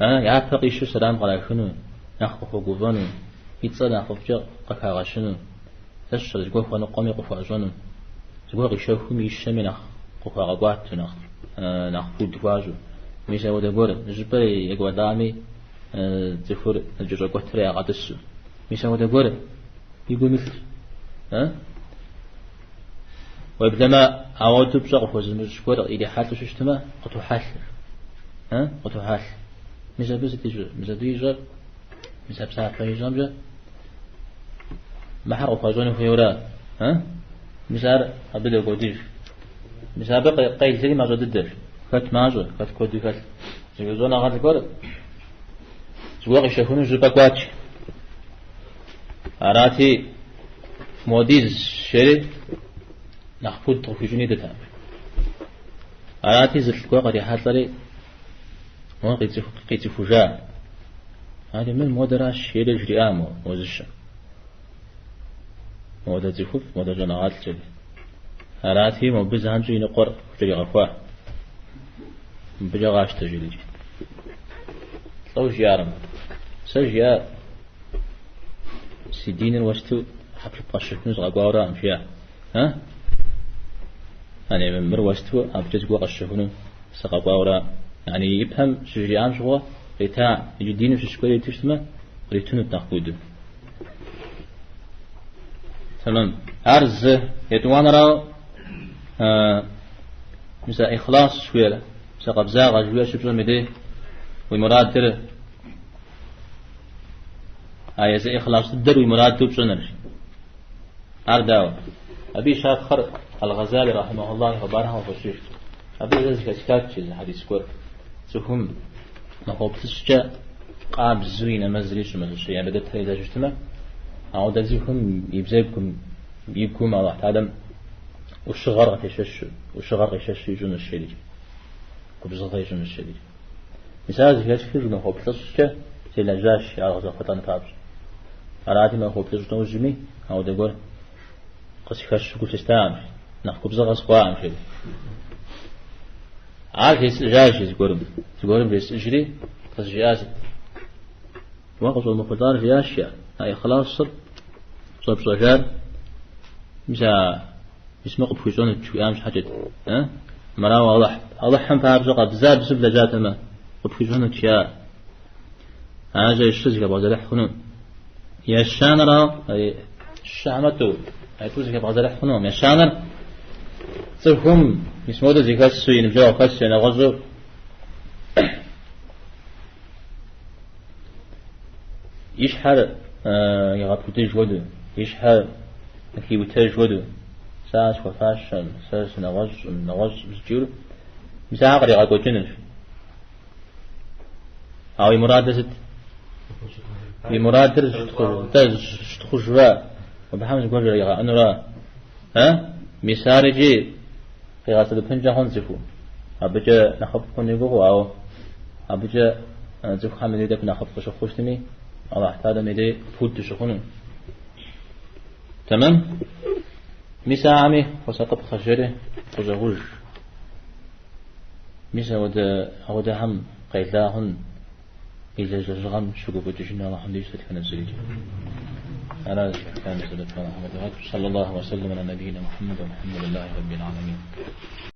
يعتقي شو سلام على شنو نخبخ وقوفانو يتصل نخبش قكاغا شنو تشر زقوه ونقومي قفاجنو زقوه غشوه ميشمي قفاغا قواتو نخبو دواجو ميشا ودا قول جبري يقوى دامي تفور الجرى قتري عدسو ميشا ودا قول يقول مثل ويبدما عوضو بشغف وزمج قول إلي حالتو ششتما قطو حاسل قطو حاسل ميشا بس تيجر ميشا ديجر ميشا بساعة فايجام ما حرقو فاجوني فيورا ميشا أبدا قوديش ميشا بقى قيل سري ما جددر كات ماجو كات كودي كات زوجنا غادي كور زواغ يشوفون جباكوات أراتي موديز شري نخفض تخفيجوني دتام أراتي زلقوا قد يحصلي ما قيت فجاء هذه من مودراش شيء جري آمو وزش مودا زفوف مودا جناعات جري أراتي مبزان جري نقر جري غفواه بجاغاش تجلي صوج يارم سجيا سيدين الوستو حفل طشف نزغ قاورا امشيا يعني من مر وستو ابجز قوا قشفنو سقا قاورا يعني يفهم سجيان شو ريتا يجدين في شكوري تشتما ريتونو تاخودو تمام ارز يتوان راو مثلا اخلاص شويه سقب زاغ جوية شبزو مدي ومراد تر آية زي إخلاص تدر ومراد تبصنر أرداو أبي شاف خرق الغزالي رحمه الله وبارها وفشيش أبي ذلك كتاب شيء حديث كور سهم نقوب تسجى قاب زوين مزليش مزلشي يعني بدأت هيدا جشتما أو دزيكم يبزيبكم يبكم الله تعالى وشغر غيشش يجون الشيء كبزة يجون الشيء مثال ذلك كثير من هو بتسجى زي لجاش على غزة فتان كابش أرادي ما هو بتسجى وجمي أو دقول قصيكاش كل تستعمل نخ كبزة غصقوا شيء عارف جاش يقولون بس إجري قصيجاز وقت المقدار في أشياء هاي خلاص صب صجار مثلا يسمق بفوجون تشويامش حاجة مرا واضح هم فابزق بزاب زبلة جات ما بفوجون تشيا أنا جاي الشزق بغزلح خنون يا الشانرة أي الشامتو أي توزق بغزلح خنون يا الشانر تفهم يسموه ذي كاسو ينبجوا كاسو ينغزو يشحر يغطوتيش ودو يشحر كيبوتيش ودو ساس وفاشن ساس نغز بسجيرو مساعة قريقا كوتشنش أو يمراد يمراد تخش را وبحمد قول ريقا أنو را مسارجي في غاسل بنجا هنزفو أبجا نخب كونيقو أو أبجا زفو حامل يدك نخب قشخوشتمي الله احتاج ميدي فود تشخونه تمام ميسا عمي وسقط خشره وزغوج ميسا ودا هم قيلاهن إذا جرغم شكو بجشنا الله حمد يسد كان الزريج أنا كان سيدنا محمد صلى الله وسلم على نبينا محمد والحمد لله رب العالمين.